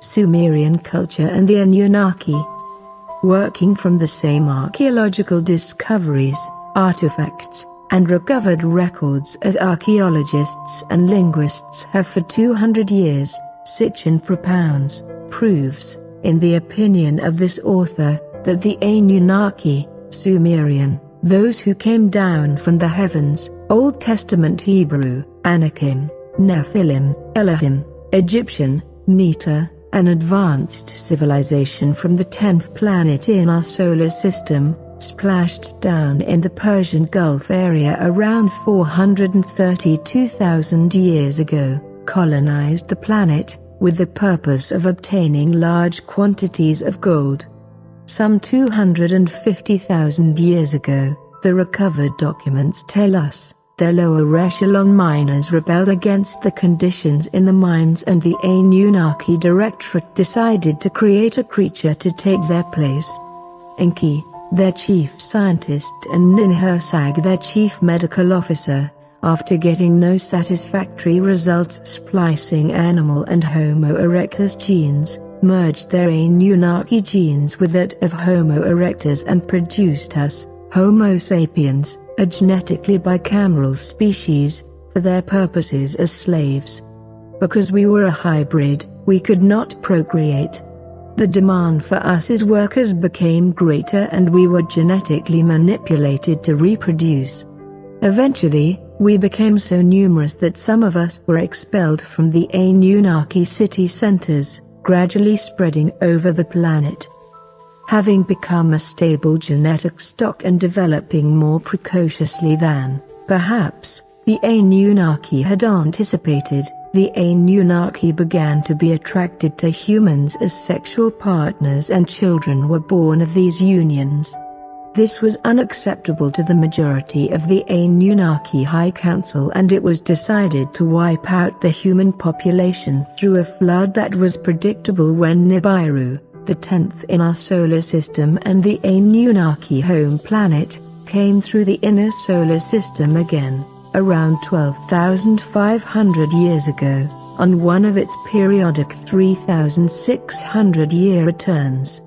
Sumerian culture and the Anunnaki. Working from the same archaeological discoveries, artifacts, and recovered records as archaeologists and linguists have for 200 years, Sitchin propounds, proves, in the opinion of this author, that the Anunnaki, Sumerian, those who came down from the heavens, Old Testament Hebrew, Anakim, Nephilim, Elohim, Egyptian, Neta, an advanced civilization from the 10th planet in our solar system, splashed down in the Persian Gulf area around 432,000 years ago, colonized the planet, with the purpose of obtaining large quantities of gold. Some 250,000 years ago, the recovered documents tell us, their lower echelon miners rebelled against the conditions in the mines, and the Anunnaki Directorate decided to create a creature to take their place. Enki, their chief scientist, and Ninhursag, their chief medical officer, after getting no satisfactory results splicing animal and Homo erectus genes, merged their Anunnaki genes with that of Homo erectus and produced us, Homo sapiens, a genetically bicameral species, for their purposes as slaves. Because we were a hybrid, we could not procreate. The demand for us as workers became greater and we were genetically manipulated to reproduce. Eventually, we became so numerous that some of us were expelled from the Anunnaki city centers, gradually spreading over the planet. Having become a stable genetic stock and developing more precociously than, perhaps, the Anunnaki had anticipated, the Anunnaki began to be attracted to humans as sexual partners, and children were born of these unions. This was unacceptable to the majority of the Anunnaki High Council, and it was decided to wipe out the human population through a flood that was predictable when Nibiru, the 10th in our solar system and the Anunnaki home planet, came through the inner solar system again, around 12,500 years ago, on one of its periodic 3,600-year returns.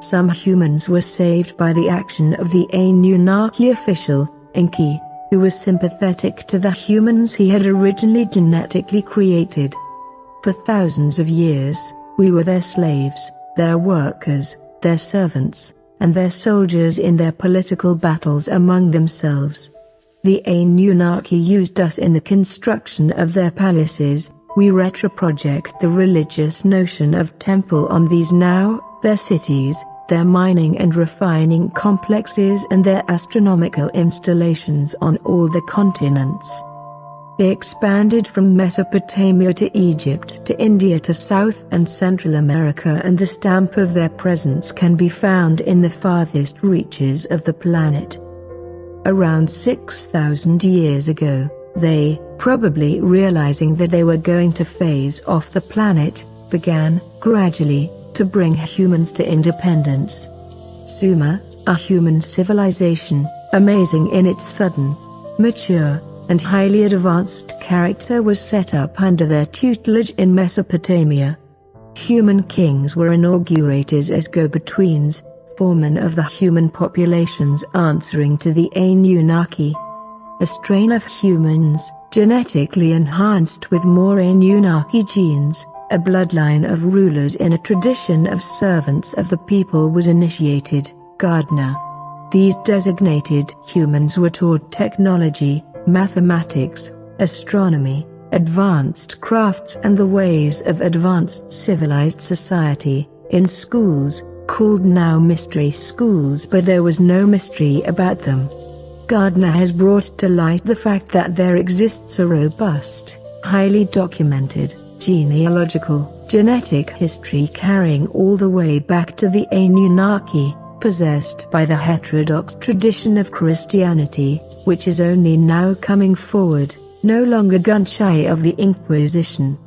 Some humans were saved by the action of the Anunnaki official, Enki, who was sympathetic to the humans he had originally genetically created. For thousands of years, we were their slaves, their workers, their servants, and their soldiers in their political battles among themselves. The Anunnaki used us in the construction of their palaces. We retroproject the religious notion of temple on these now, their cities, their mining and refining complexes, and their astronomical installations on all the continents. They expanded from Mesopotamia to Egypt to India to South and Central America, and the stamp of their presence can be found in the farthest reaches of the planet. Around 6,000 years ago, they, probably realizing that they were going to phase off the planet, began, gradually, to bring humans to independence. Sumer, a human civilization, amazing in its sudden, mature, and highly advanced character, was set up under their tutelage in Mesopotamia. Human kings were inaugurated as go-betweens, foremen of the human populations answering to the Anunnaki. A strain of humans, genetically enhanced with more Anunnaki genes, a bloodline of rulers in a tradition of servants of the people, was initiated, Gardner. These designated humans were taught technology, mathematics, astronomy, advanced crafts, and the ways of advanced civilized society, in schools, called now mystery schools, but there was no mystery about them. Gardner has brought to light the fact that there exists a robust, highly documented, genealogical, genetic history carrying all the way back to the Anunnaki, possessed by the heterodox tradition of Christianity, which is only now coming forward, no longer gun-shy of the Inquisition.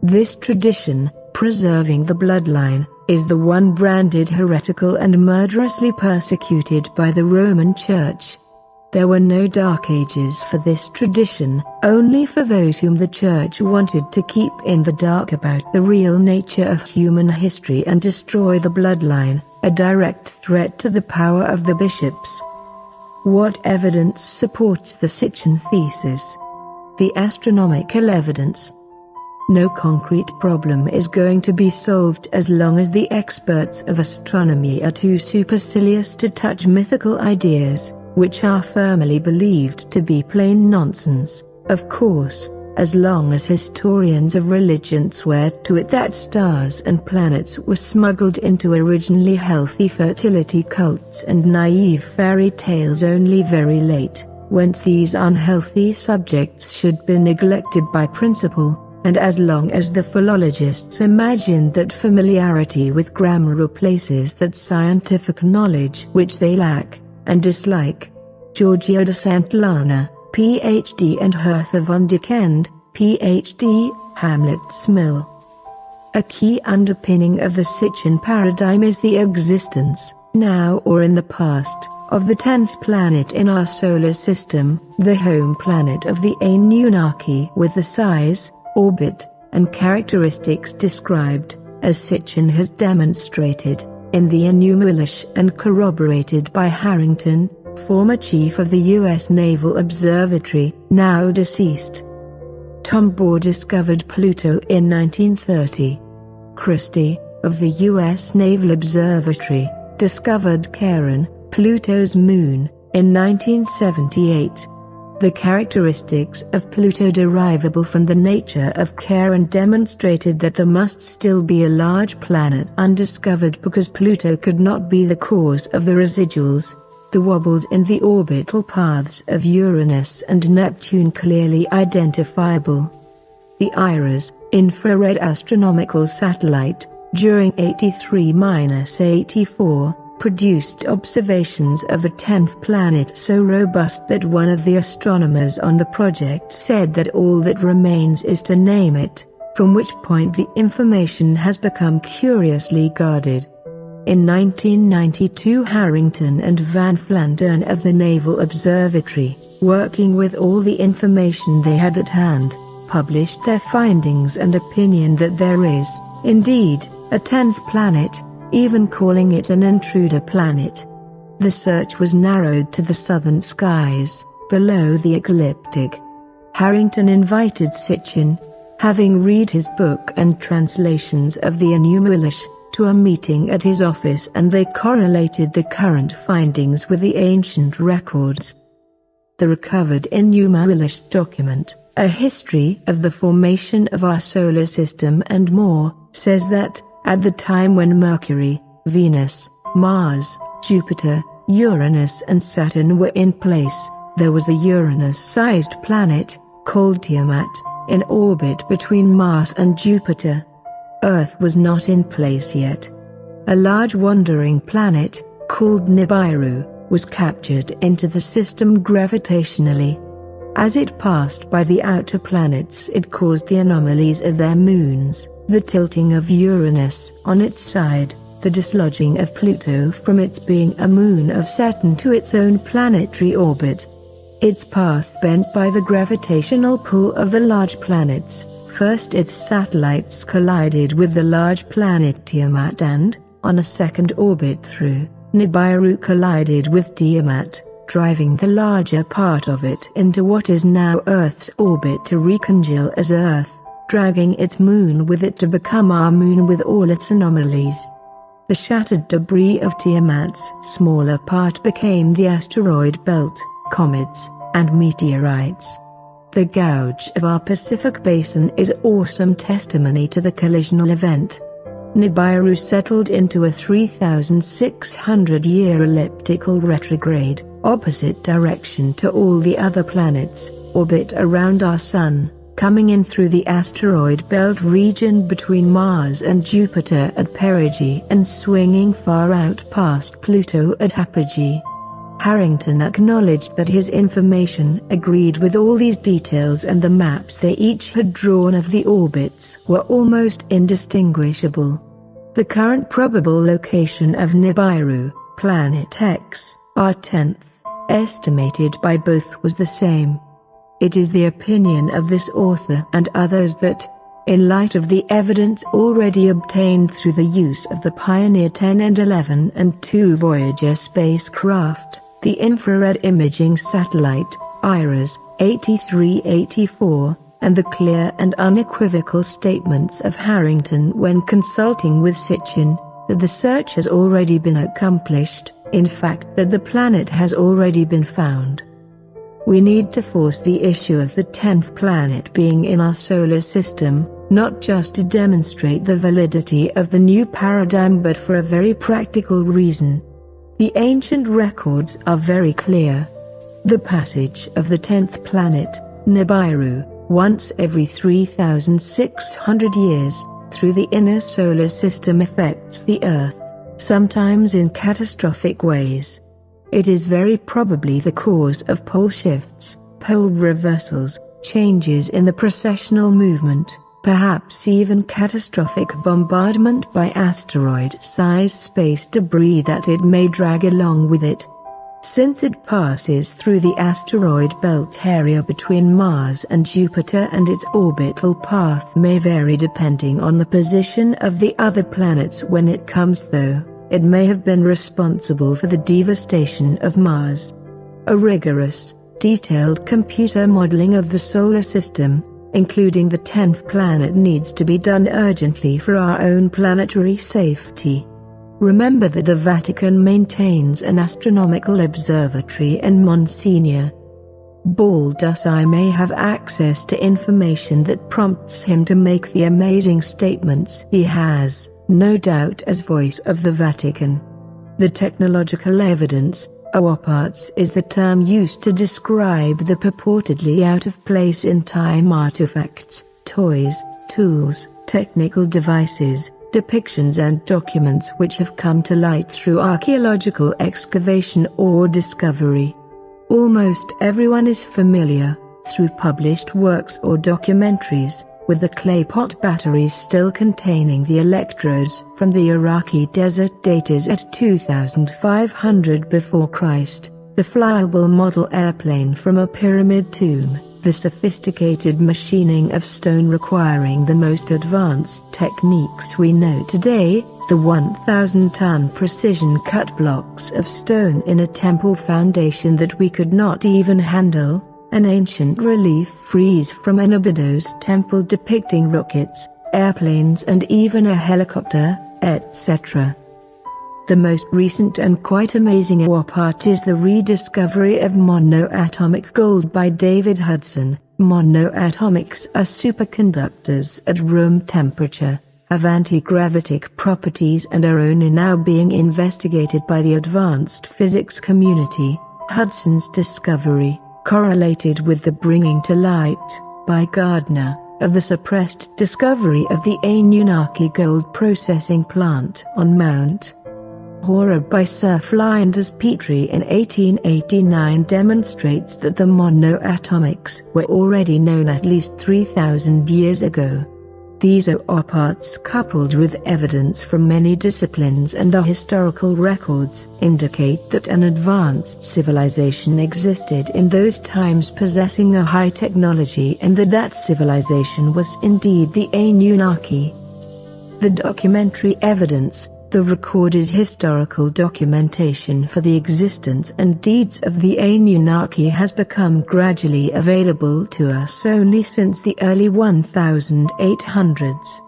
This tradition, preserving the bloodline, is the one branded heretical and murderously persecuted by the Roman Church. There were no dark ages for this tradition, only for those whom the Church wanted to keep in the dark about the real nature of human history and destroy the bloodline, a direct threat to the power of the bishops. What evidence supports the Sitchin thesis? The astronomical evidence. No concrete problem is going to be solved as long as the experts of astronomy are too supercilious to touch mythical ideas, which are firmly believed to be plain nonsense. Of course, as long as historians of religion swear to it that stars and planets were smuggled into originally healthy fertility cults and naive fairy tales only very late, whence these unhealthy subjects should be neglected by principle. And as long as the philologists imagine that familiarity with grammar replaces that scientific knowledge which they lack and dislike. Giorgio de Santillana, Ph.D. and Hertha von Dikend, Ph.D., Hamlet's Mill. A key underpinning of the Sitchin paradigm is the existence, now or in the past, of the 10th planet in our solar system, the home planet of the Anunnaki, with the size, orbit, and characteristics described, as Sitchin has demonstrated, in the Enumilish and corroborated by Harrington, former chief of the U.S. Naval Observatory, now deceased. Tom Bohr discovered Pluto in 1930. Christie, of the U.S. Naval Observatory, discovered Charon, Pluto's moon, in 1978. The characteristics of Pluto derivable from the nature of Charon demonstrated that there must still be a large planet undiscovered because Pluto could not be the cause of the residuals, the wobbles in the orbital paths of Uranus and Neptune clearly identifiable. The IRAS, infrared astronomical satellite, during 83–84, produced observations of a 10th planet so robust that one of the astronomers on the project said that all that remains is to name it, from which point the information has become curiously guarded. In 1992 Harrington and Van Flandern of the Naval Observatory, working with all the information they had at hand, published their findings and opinion that there is, indeed, a 10th planet, even calling it an intruder planet. The search was narrowed to the southern skies, below the ecliptic. Harrington invited Sitchin, having read his book and translations of the Enumilish, to a meeting at his office and they correlated the current findings with the ancient records. The recovered Enumilish document, A History of the Formation of Our Solar System and More, says that, at the time when Mercury, Venus, Mars, Jupiter, Uranus and Saturn were in place, there was a Uranus-sized planet, called Tiamat, in orbit between Mars and Jupiter. Earth was not in place yet. A large wandering planet, called Nibiru, was captured into the system gravitationally. As it passed by the outer planets it caused the anomalies of their moons, the tilting of Uranus on its side, the dislodging of Pluto from its being a moon of Saturn to its own planetary orbit. Its path bent by the gravitational pull of the large planets. First its satellites collided with the large planet Tiamat and, on a second orbit through, Nibiru collided with Tiamat, driving the larger part of it into what is now Earth's orbit to recongeal as Earth, dragging its moon with it to become our moon with all its anomalies. The shattered debris of Tiamat's smaller part became the asteroid belt, comets, and meteorites. The gouge of our Pacific Basin is awesome testimony to the collisional event. Nibiru settled into a 3,600-year elliptical retrograde, opposite direction to all the other planets, orbit around our Sun, coming in through the asteroid belt region between Mars and Jupiter at perigee and swinging far out past Pluto at apogee. Harrington acknowledged that his information agreed with all these details and the maps they each had drawn of the orbits were almost indistinguishable. The current probable location of Nibiru, Planet X, our 10th estimated by both was the same. It is the opinion of this author and others that, in light of the evidence already obtained through the use of the Pioneer 10 and 11 and 2 Voyager spacecraft, the infrared imaging satellite, IRAS, 8384, and the clear and unequivocal statements of Harrington when consulting with Sitchin, that the search has already been accomplished, in fact that the planet has already been found. We need to force the issue of the 10th planet being in our solar system, not just to demonstrate the validity of the new paradigm but for a very practical reason. The ancient records are very clear. The passage of the 10th planet, Nibiru, once every 3,600 years, through the inner solar system affects the Earth, sometimes in catastrophic ways. It is very probably the cause of pole shifts, pole reversals, changes in the precessional movement, perhaps even catastrophic bombardment by asteroid-sized space debris that it may drag along with it. Since it passes through the asteroid belt area between Mars and Jupiter, and its orbital path may vary depending on the position of the other planets when it comes through, it may have been responsible for the devastation of Mars. A rigorous, detailed computer modeling of the solar system, including the 10th planet, needs to be done urgently for our own planetary safety. Remember that the Vatican maintains an astronomical observatory in Monsignor Baldussi may have access to information that prompts him to make the amazing statements he has, no doubt as voice of the Vatican. The technological evidence, UAPs, is the term used to describe the purportedly out-of-place in time artifacts, toys, tools, technical devices, depictions and documents which have come to light through archaeological excavation or discovery. Almost everyone is familiar, through published works or documentaries, with the clay pot batteries still containing the electrodes from the Iraqi desert dated at 2500 before Christ, the flyable model airplane from a pyramid tomb, the sophisticated machining of stone requiring the most advanced techniques we know today, the 1,000-ton precision cut blocks of stone in a temple foundation that we could not even handle, an ancient relief frieze from an Abydos temple depicting rockets, airplanes and even a helicopter, etc. The most recent and quite amazing UAP is the rediscovery of monoatomic gold by David Hudson. Monoatomics are superconductors at room temperature, have anti-gravitic properties and are only now being investigated by the advanced physics community. Hudson's discovery correlated with the bringing to light, by Gardner, of the suppressed discovery of the Anunnaki gold processing plant on Mount Horeb by Sir Flinders Petrie in 1889 demonstrates that the monoatomics were already known at least 3,000 years ago. These UAPs, coupled with evidence from many disciplines and the historical records, indicate that an advanced civilization existed in those times possessing a high technology, and that civilization was indeed the Anunnaki. The documentary evidence, the recorded historical documentation for the existence and deeds of the Anunnaki, has become gradually available to us only since the early 1800s.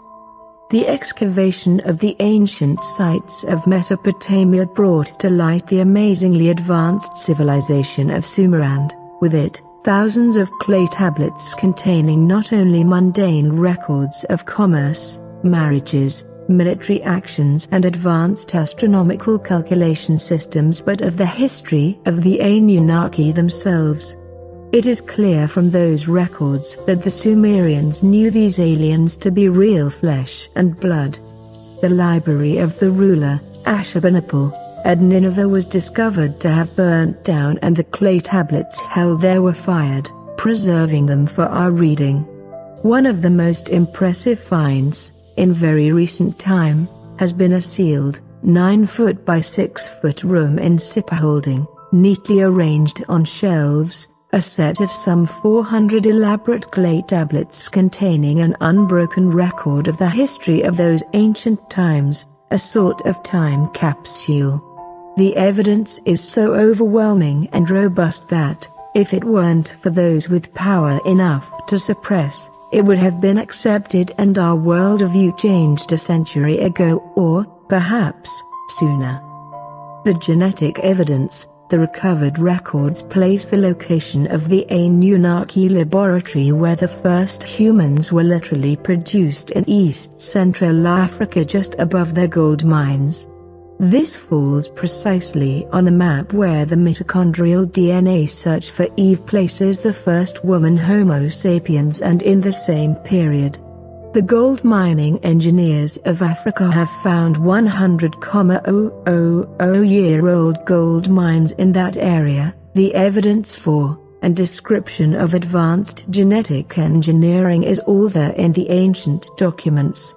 The excavation of the ancient sites of Mesopotamia brought to light the amazingly advanced civilization of Sumer and, with it, thousands of clay tablets containing not only mundane records of commerce, marriages, military actions and advanced astronomical calculation systems, but of the history of the Anunnaki themselves. It is clear from those records that the Sumerians knew these aliens to be real flesh and blood. The library of the ruler, Ashurbanipal, at Nineveh was discovered to have burnt down, and the clay tablets held there were fired, preserving them for our reading. One of the most impressive finds, in very recent time, has been a sealed, 9-foot by 6-foot room in Sippar holding neatly arranged on shelves, a set of some 400 elaborate clay tablets containing an unbroken record of the history of those ancient times, a sort of time capsule. The evidence is so overwhelming and robust that, if it weren't for those with power enough to suppress, it would have been accepted and our worldview changed a century ago, or, perhaps, sooner. The genetic evidence, the recovered records place the location of the Anunnaki laboratory where the first humans were literally produced in East Central Africa just above their gold mines. This falls precisely on the map where the mitochondrial DNA search for Eve places the first woman Homo sapiens, and in the same period. The gold mining engineers of Africa have found 100,000-year-old gold mines in that area. The evidence for and description of advanced genetic engineering is all there in the ancient documents.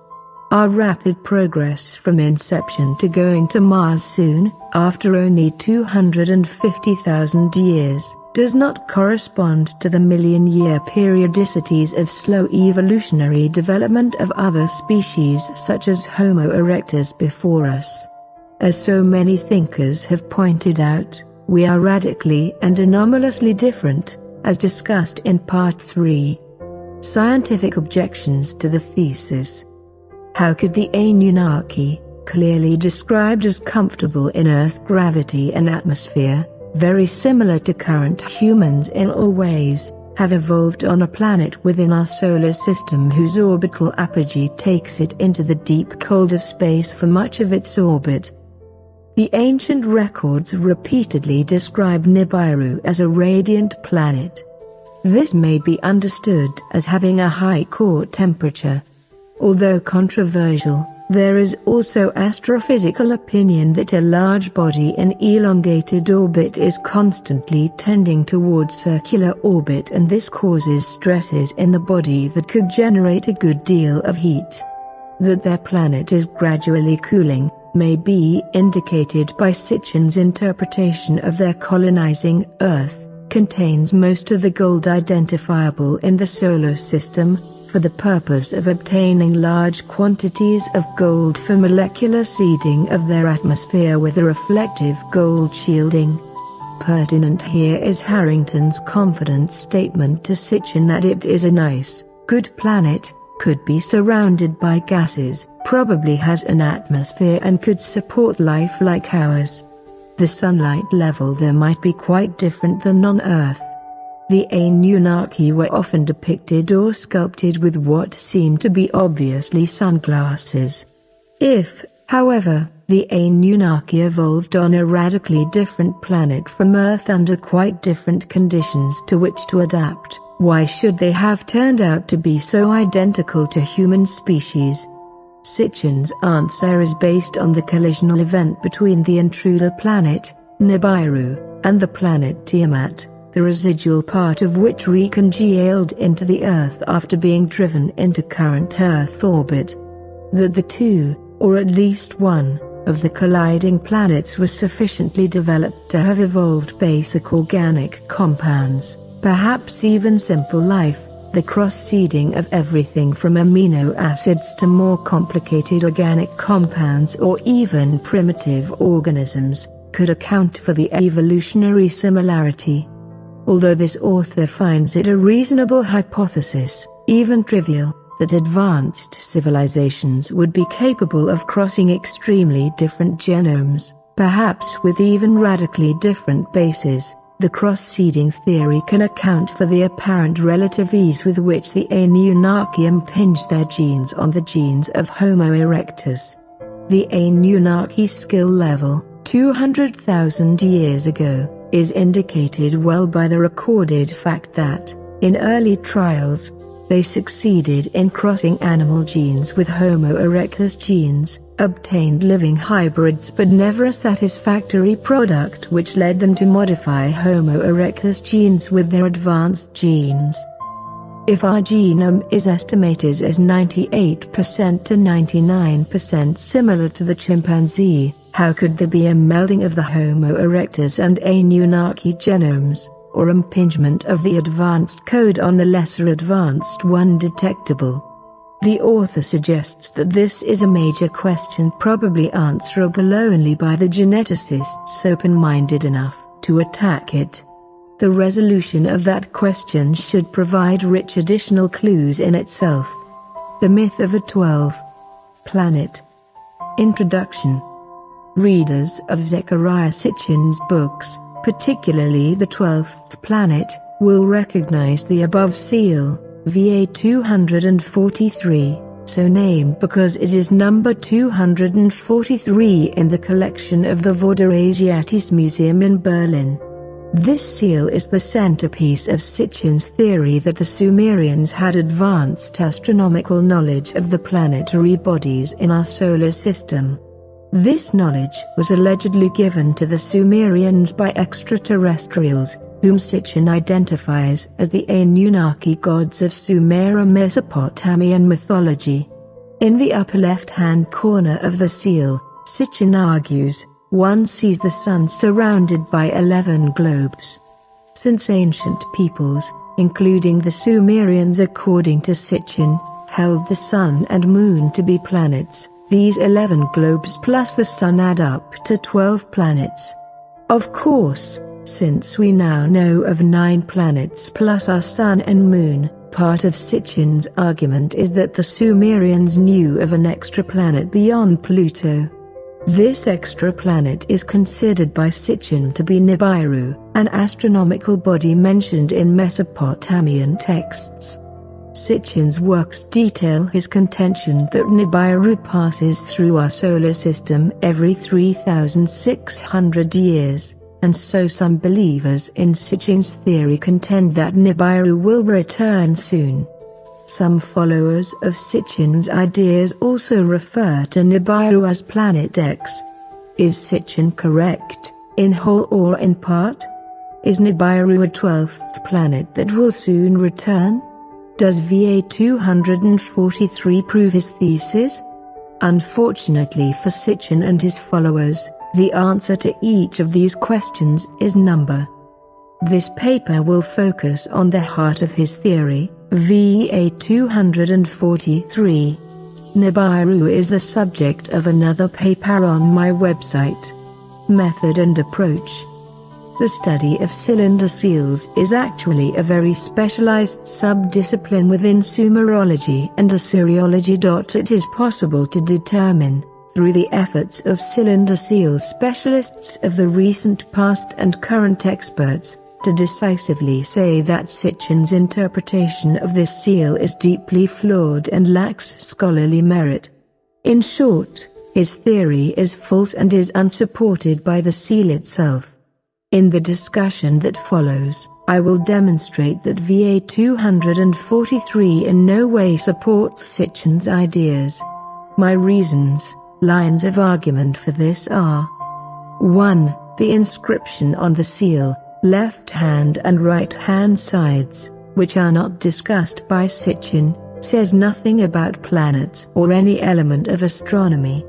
Our rapid progress from inception to going to Mars soon, after only 250,000 years, does not correspond to the million-year periodicities of slow evolutionary development of other species such as Homo erectus before us. As so many thinkers have pointed out, we are radically and anomalously different, as discussed in Part 3. Scientific objections to the thesis. How could the Anunnaki, clearly described as comfortable in Earth gravity and atmosphere, very similar to current humans in all ways, have evolved on a planet within our solar system whose orbital apogee takes it into the deep cold of space for much of its orbit? The ancient records repeatedly describe Nibiru as a radiant planet. This may be understood as having a high core temperature. Although controversial, there is also astrophysical opinion that a large body in elongated orbit is constantly tending towards circular orbit, and this causes stresses in the body that could generate a good deal of heat. That their planet is gradually cooling may be indicated by Sitchin's interpretation of their colonizing Earth, contains most of the gold identifiable in the solar system, for the purpose of obtaining large quantities of gold for molecular seeding of their atmosphere with a reflective gold shielding. Pertinent here is Harrington's confident statement to Sitchin that it is a nice, good planet, could be surrounded by gases, probably has an atmosphere and could support life like ours. The sunlight level there might be quite different than on Earth. The Anunnaki were often depicted or sculpted with what seemed to be obviously sunglasses. If, however, the Anunnaki evolved on a radically different planet from Earth under quite different conditions to which to adapt, why should they have turned out to be so identical to human species? Sitchin's answer is based on the collisional event between the intruder planet, Nibiru, and the planet Tiamat, the residual part of which recongealed into the Earth after being driven into current Earth orbit. That the two, or at least one, of the colliding planets was sufficiently developed to have evolved basic organic compounds, perhaps even simple life, the cross-seeding of everything from amino acids to more complicated organic compounds or even primitive organisms, could account for the evolutionary similarity. Although this author finds it a reasonable hypothesis, even trivial, that advanced civilizations would be capable of crossing extremely different genomes, perhaps with even radically different bases, the cross-seeding theory can account for the apparent relative ease with which the Anunnaki impinged their genes on the genes of Homo erectus. The Anunnaki skill level, 200,000 years ago, is indicated well by the recorded fact that, in early trials, they succeeded in crossing animal genes with Homo erectus genes, obtained living hybrids but never a satisfactory product, which led them to modify Homo erectus genes with their advanced genes. If our genome is estimated as 98% to 99% similar to the chimpanzee, How could there be a melding of the Homo erectus and Anunnaki genomes, or impingement of the advanced code on the lesser advanced one detectable? The author suggests that this is a major question probably answerable only by the geneticists open-minded enough to attack it. The resolution of that question should provide rich additional clues in itself. The myth of a 12th Introduction. Readers of Zecharia Sitchin's books, particularly The 12th Planet, will recognize the above seal, VA 243, so named because it is number 243 in the collection of the Vorderasiatis Museum in Berlin. This seal is the centerpiece of Sitchin's theory that the Sumerians had advanced astronomical knowledge of the planetary bodies in our solar system. This knowledge was allegedly given to the Sumerians by extraterrestrials, whom Sitchin identifies as the Anunnaki gods of Sumero-Mesopotamian mythology. In the upper left-hand corner of the seal, Sitchin argues, one sees the sun surrounded by 11 globes. Since ancient peoples, including the Sumerians according to Sitchin, held the sun and moon to be planets, these 11 globes plus the sun add up to 12 planets. Of course, since we now know of 9 planets plus our sun and moon, part of Sitchin's argument is that the Sumerians knew of an extra planet beyond Pluto. This extra planet is considered by Sitchin to be Nibiru, an astronomical body mentioned in Mesopotamian texts. Sitchin's works detail his contention that Nibiru passes through our solar system every 3,600 years, and so some believers in Sitchin's theory contend that Nibiru will return soon. Some followers of Sitchin's ideas also refer to Nibiru as Planet X. Is Sitchin correct, in whole or in part? Is Nibiru a 12th planet that will soon return? Does VA 243 prove his thesis? Unfortunately for Sitchin and his followers, the answer to each of these questions is number. This paper will focus on the heart of his theory, VA 243. Nibiru is the subject of another paper on my website. Method and approach. The study of cylinder seals is actually a very specialized sub-discipline within Sumerology and Assyriology. It is possible to determine, through the efforts of cylinder seal specialists of the recent past and current experts, to decisively say that Sitchin's interpretation of this seal is deeply flawed and lacks scholarly merit. In short, his theory is false and is unsupported by the seal itself. In the discussion that follows, I will demonstrate that VA 243 in no way supports Sitchin's ideas. My reasons, lines of argument for this are: 1. The inscription on the seal, left hand and right hand sides, which are not discussed by Sitchin, says nothing about planets or any element of astronomy.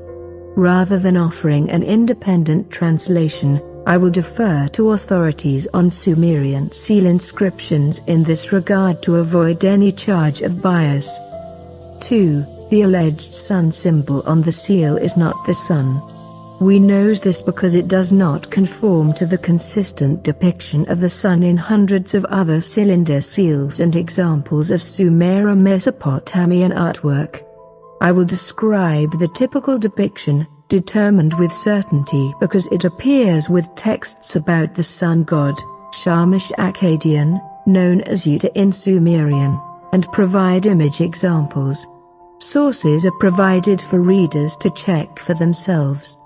Rather than offering an independent translation, I will defer to authorities on Sumerian seal inscriptions in this regard to avoid any charge of bias. 2. The alleged sun symbol on the seal is not the sun. We know this because it does not conform to the consistent depiction of the sun in hundreds of other cylinder seals and examples of Sumero-Mesopotamian artwork. I will describe the typical depiction, determined with certainty because it appears with texts about the sun god, Shamash-Akkadian, known as Uta in Sumerian, and provide image examples. Sources are provided for readers to check for themselves.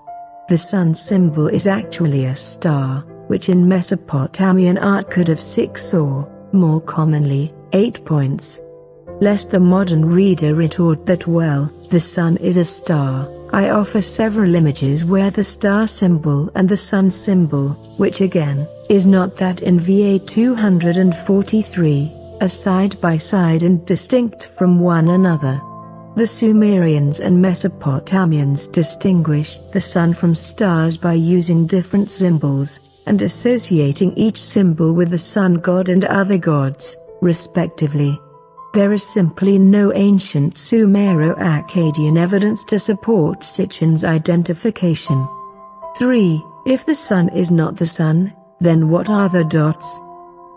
The sun symbol is actually a star, which in Mesopotamian art could have 6 or, more commonly, 8 points. Lest the modern reader retort that well, the sun is a star, I offer several images where the star symbol and the sun symbol, which again, is not that in VA 243, are side by side and distinct from one another. The Sumerians and Mesopotamians distinguished the sun from stars by using different symbols, and associating each symbol with the sun god and other gods, respectively. There is simply no ancient Sumero-Akkadian evidence to support Sitchin's identification. 3. If the sun is not the sun, then what are the dots?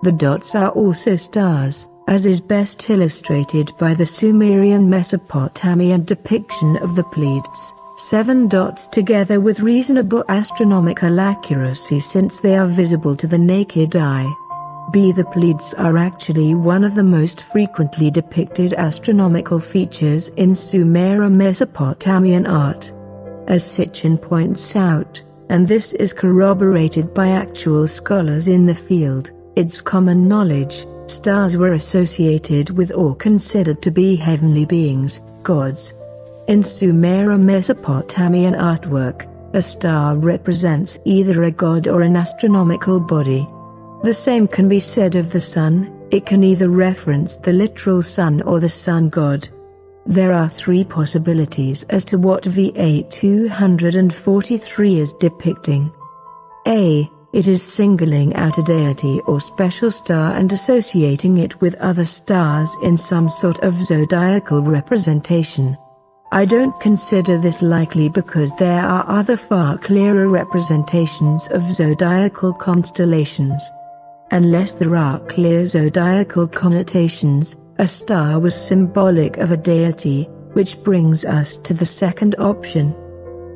The dots are also stars, as is best illustrated by the Sumerian Mesopotamian depiction of the Pleiades, 7 dots together with reasonable astronomical accuracy since they are visible to the naked eye. B. The Pleiades are actually one of the most frequently depicted astronomical features in Sumero-Mesopotamian art. As Sitchin points out, and this is corroborated by actual scholars in the field, it's common knowledge, stars were associated with or considered to be heavenly beings, gods. In Sumero-Mesopotamian artwork, a star represents either a god or an astronomical body. The same can be said of the sun, it can either reference the literal sun or the sun god. There are 3 possibilities as to what VA 243 is depicting. A. It is singling out a deity or special star and associating it with other stars in some sort of zodiacal representation. I don't consider this likely because there are other far clearer representations of zodiacal constellations. Unless there are clear zodiacal connotations, a star was symbolic of a deity, which brings us to the second option.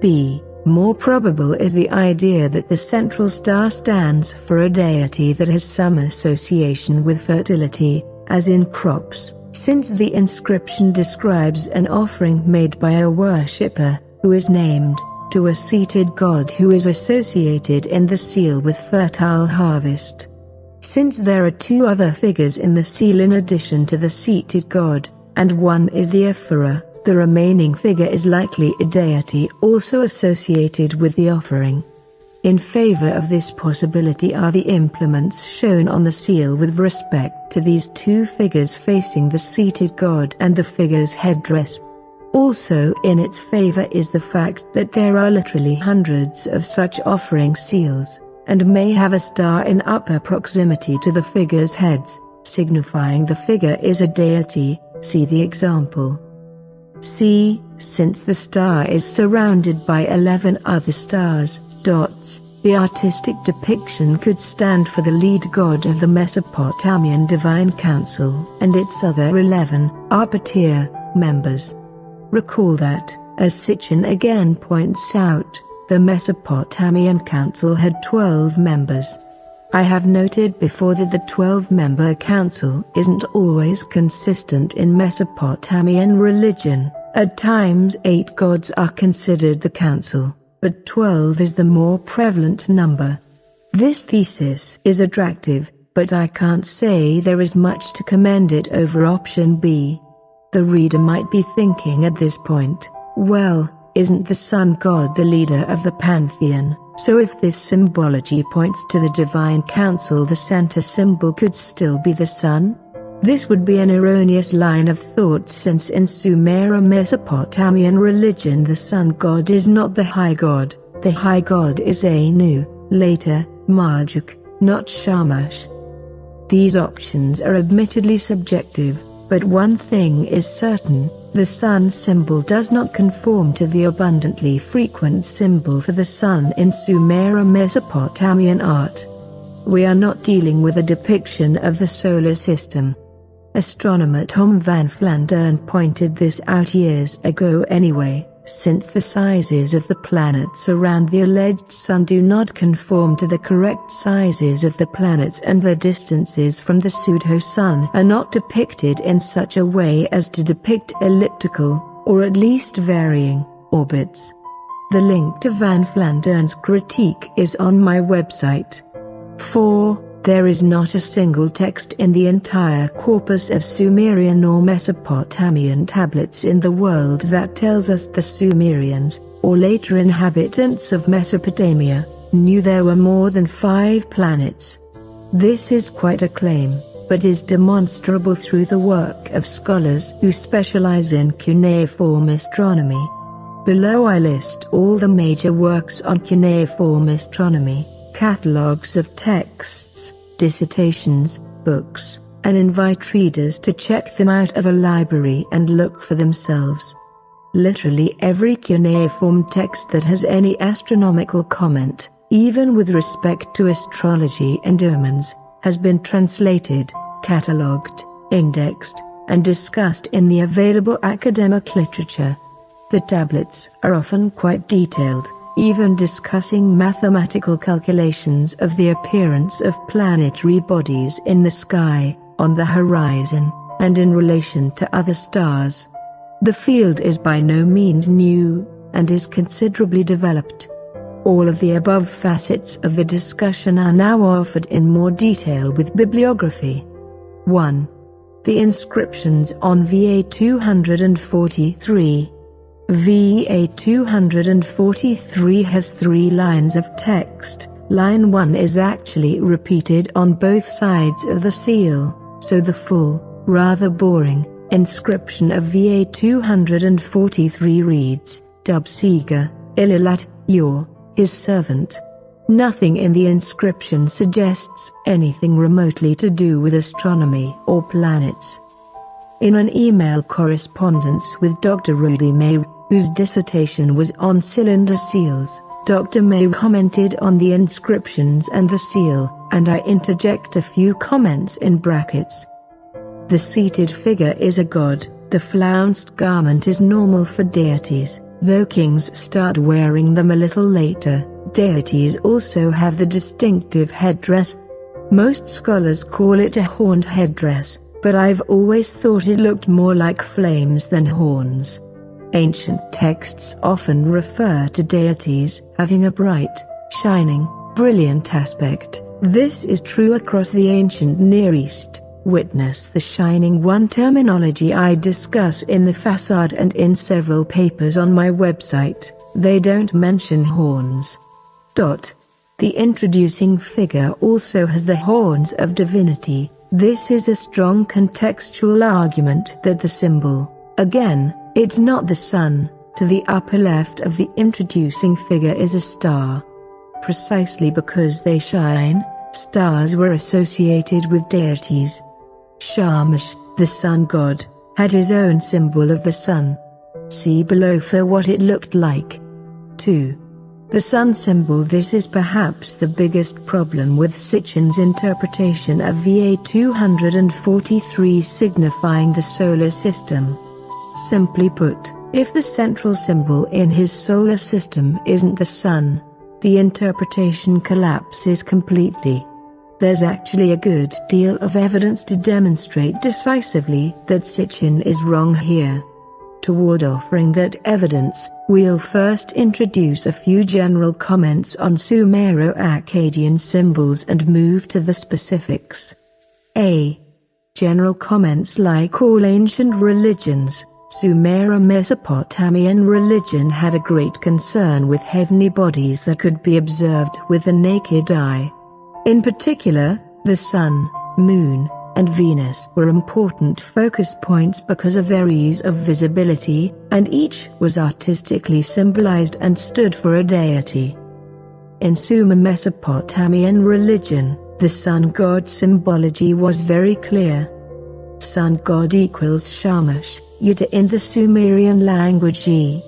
B. More probable is the idea that the central star stands for a deity that has some association with fertility, as in crops, since the inscription describes an offering made by a worshipper, who is named, to a seated god who is associated in the seal with fertile harvest. Since there are 2 other figures in the seal in addition to the seated god, and one is the ephora, the remaining figure is likely a deity also associated with the offering. In favor of this possibility are the implements shown on the seal with respect to these 2 figures facing the seated god and the figure's headdress. Also in its favor is the fact that there are literally hundreds of such offering seals, and may have a star in upper proximity to the figure's heads, signifying the figure is a deity, see the example. C. Since the star is surrounded by 11 other stars, dots, the artistic depiction could stand for the lead god of the Mesopotamian Divine Council and its other 11 Arpatir members. Recall that, as Sitchin again points out, the Mesopotamian Council had 12 members. I have noted before that the 12-member council isn't always consistent in Mesopotamian religion. At times 8 gods are considered the council, but 12 is the more prevalent number. This thesis is attractive, but I can't say there is much to commend it over option B. The reader might be thinking at this point, well, isn't the sun god the leader of the pantheon? So if this symbology points to the divine council, the center symbol could still be the sun? This would be an erroneous line of thought, since in Sumero-Mesopotamian religion the sun god is not the high god. The high god is Anu, later, Marduk, not Shamash. These options are admittedly subjective, but one thing is certain. The sun symbol does not conform to the abundantly frequent symbol for the sun in Sumero-Mesopotamian art. We are not dealing with a depiction of the solar system. Astronomer Tom van Flandern pointed this out years ago anyway, since the sizes of the planets around the alleged sun do not conform to the correct sizes of the planets, and the distances from the pseudo-sun are not depicted in such a way as to depict elliptical, or at least varying, orbits. The link to Van Flandern's critique is on my website. 4. There is not a single text in the entire corpus of Sumerian or Mesopotamian tablets in the world that tells us the Sumerians, or later inhabitants of Mesopotamia, knew there were more than 5 planets. This is quite a claim. but is demonstrable through the work of scholars who specialize in cuneiform astronomy. Below I list all the major works on cuneiform astronomy, catalogues of texts, dissertations, books, and invite readers to check them out of a library and look for themselves. Literally every cuneiform text that has any astronomical comment, even with respect to astrology and omens, has been translated, catalogued, indexed, and discussed in the available academic literature. The tablets are often quite detailed, even discussing mathematical calculations of the appearance of planetary bodies in the sky, on the horizon, and in relation to other stars. The field is by no means new, and is considerably developed. All of the above facets of the discussion are now offered in more detail with bibliography. 1. The inscriptions on VA 243. VA 243 has 3 lines of text. Line 1 is actually repeated on both sides of the seal, so the full, rather boring, inscription of VA 243 reads, Dubsiga, Ililat, Yor, his servant. Nothing in the inscription suggests anything remotely to do with astronomy or planets. In an email correspondence with Dr. Rudy May, whose dissertation was on cylinder seals, Dr. May commented on the inscriptions and the seal, and I interject a few comments in brackets. The seated figure is a god, the flounced garment is normal for deities, though kings start wearing them a little later. Deities also have the distinctive headdress. Most scholars call it a horned headdress, but I've always thought it looked more like flames than horns. Ancient texts often refer to deities having a bright, shining, brilliant aspect. This is true across the ancient Near East. Witness the Shining One terminology I discuss in the facade and in several papers on my website. They don't mention horns. The introducing figure also has the horns of divinity. This is a strong contextual argument that the symbol, again, it's not the sun, to the upper left of the introducing figure is a star. Precisely because they shine, stars were associated with deities. Shamash, the sun god, had his own symbol of the sun. See below for what it looked like. 2. The sun symbol. This is perhaps the biggest problem with Sitchin's interpretation of VA 243 signifying the solar system. Simply put, if the central symbol in his solar system isn't the sun, the interpretation collapses completely. There's actually a good deal of evidence to demonstrate decisively that Sitchin is wrong here. Toward offering that evidence, we'll first introduce a few general comments on Sumero-Akkadian symbols and move to the specifics. A. General comments. Like all ancient religions, Sumero-Mesopotamian religion had a great concern with heavenly bodies that could be observed with the naked eye. In particular, the sun, moon, and Venus were important focus points because of their ease of visibility, and each was artistically symbolized and stood for a deity. In Sumer-Mesopotamian religion, the sun god symbology was very clear. Sun god equals Shamash, Yuta in the Sumerian language E.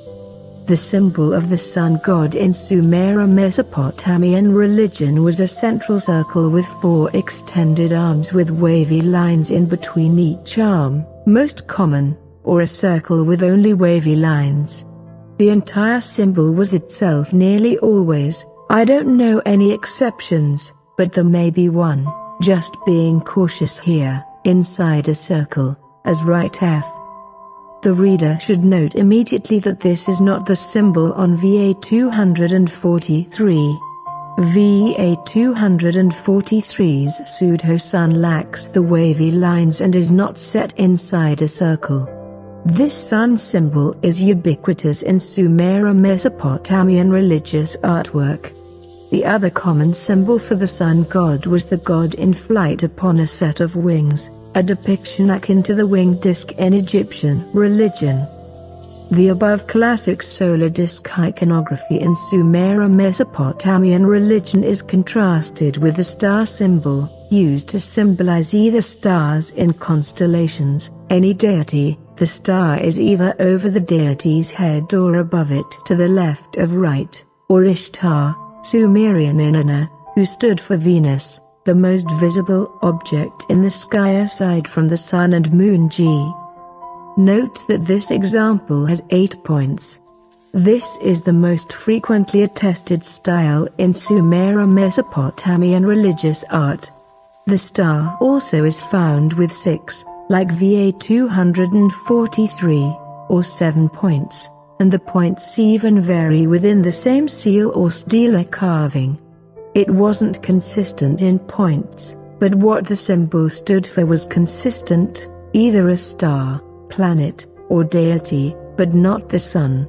The symbol of the sun god in Sumero-Mesopotamian religion was a central circle with 4 extended arms with wavy lines in between each arm, most common, or a circle with only wavy lines. The entire symbol was itself nearly always, I don't know any exceptions, but there may be one, just being cautious here, inside a circle, as right F. The reader should note immediately that this is not the symbol on VA 243. VA 243's pseudo-sun lacks the wavy lines and is not set inside a circle. This sun symbol is ubiquitous in Sumero-Mesopotamian religious artwork. The other common symbol for the sun god was the god in flight upon a set of wings, a depiction akin to the winged disk in Egyptian religion. The above classic solar disk iconography in Sumero-Mesopotamian religion is contrasted with the star symbol, used to symbolize either stars in constellations, any deity. The star is either over the deity's head or above it to the left of right, or Ishtar, Sumerian Inanna, who stood for Venus, the most visible object in the sky aside from the sun and moon G. Note that this example has 8 points. This is the most frequently attested style in Sumero-Mesopotamian religious art. The star also is found with 6, like VA 243, or 7 points, and the points even vary within the same seal or stela carving. It wasn't consistent in points, but what the symbol stood for was consistent, either a star, planet, or deity, but not the sun.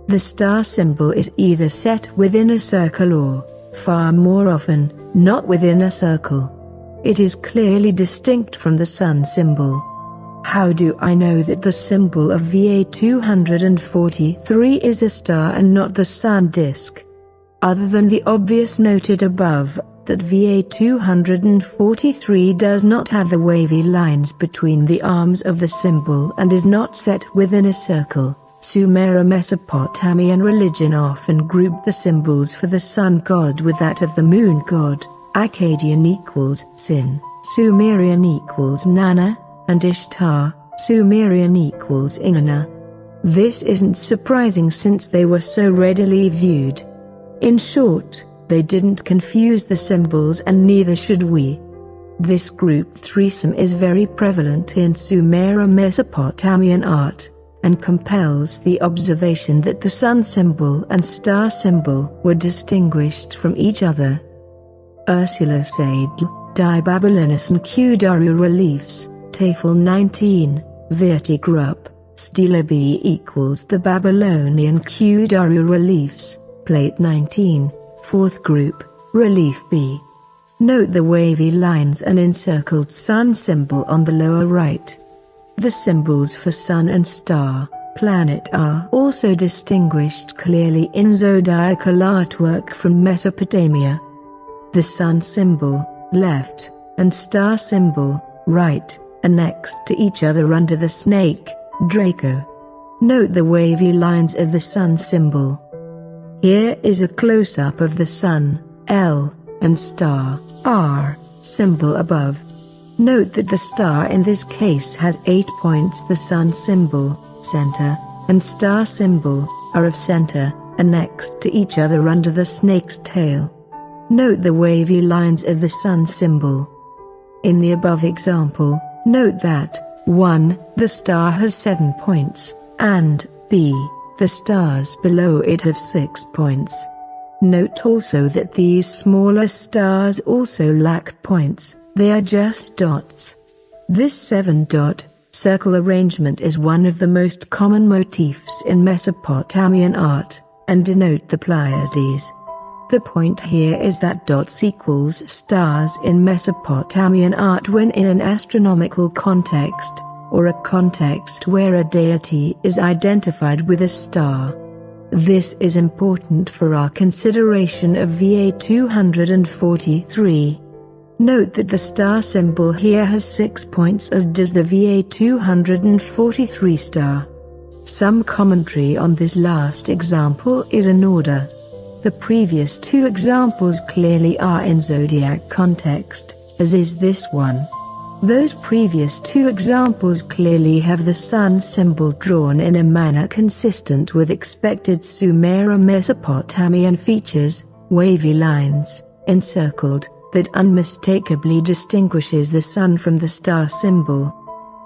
The star symbol is either set within a circle or, far more often, not within a circle. It is clearly distinct from the sun symbol. How do I know that the symbol of VA 243 is a star and not the sun disk? Other than the obvious noted above, that VA 243 does not have the wavy lines between the arms of the symbol and is not set within a circle, Sumero-Mesopotamian religion often grouped the symbols for the sun god with that of the moon god. Akkadian equals Sin, Sumerian equals Nana, and Ishtar, Sumerian equals Inanna. This isn't surprising since they were so readily viewed. In short, they didn't confuse the symbols and neither should we. This group threesome is very prevalent in Sumero-Mesopotamian art, and compels the observation that the sun symbol and star symbol were distinguished from each other. Ursula Seidl, Die Babylonischen Kudaru Reliefs, Tafel 19, Vierte Gruppe, Stela B equals the Babylonian Kudaru Reliefs, Plate 19, 4th Group, Relief B. Note the wavy lines and encircled sun symbol on the lower right. The symbols for sun and star, planet are also distinguished clearly in zodiacal artwork from Mesopotamia. The sun symbol, left, and star symbol, right, are next to each other under the snake, Draco. Note the wavy lines of the sun symbol. Here is a close-up of the sun, L, and star, R, symbol above. Note that the star in this case has 8 points. The sun symbol, center, and star symbol, are of center, and next to each other under the snake's tail. Note the wavy lines of the sun symbol. In the above example, note that 1. The star has 7 points, and b. the stars below it have 6 points. Note also that these smaller stars also lack points, they are just dots. This 7-dot circle arrangement is one of the most common motifs in Mesopotamian art, and denote the Pleiades. The point here is that dots equals stars in Mesopotamian art when in an astronomical context, or a context where a deity is identified with a star. This is important for our consideration of VA 243. Note that the star symbol here has 6 points as does the VA 243 star. Some commentary on this last example is in order. The previous 2 examples clearly are in zodiac context, as is this one. Those previous 2 examples clearly have the sun symbol drawn in a manner consistent with expected Sumero-Mesopotamian features, wavy lines, encircled, that unmistakably distinguishes the sun from the star symbol.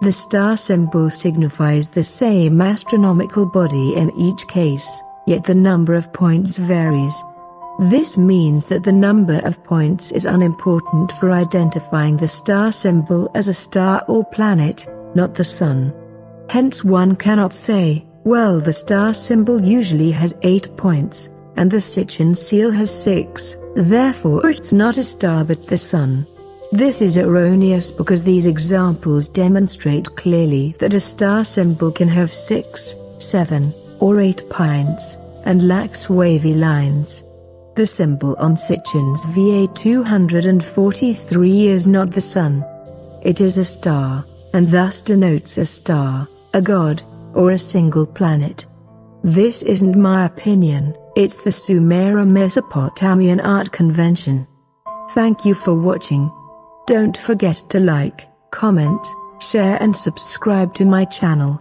The star symbol signifies the same astronomical body in each case, yet the number of points varies. This means that the number of points is unimportant for identifying the star symbol as a star or planet, not the sun. Hence one cannot say, well, the star symbol usually has 8 points, and the Sitchin seal has 6, therefore it's not a star but the sun. This is erroneous because these examples demonstrate clearly that a star symbol can have 6, 7, or 8 points, and lacks wavy lines. The symbol on Sitchin's VA 243 is not the sun. It is a star, and thus denotes a star, a god, or a single planet. This isn't my opinion, it's the Sumero-Mesopotamian art convention. Thank you for watching. Don't forget to like, comment, share and subscribe to my channel.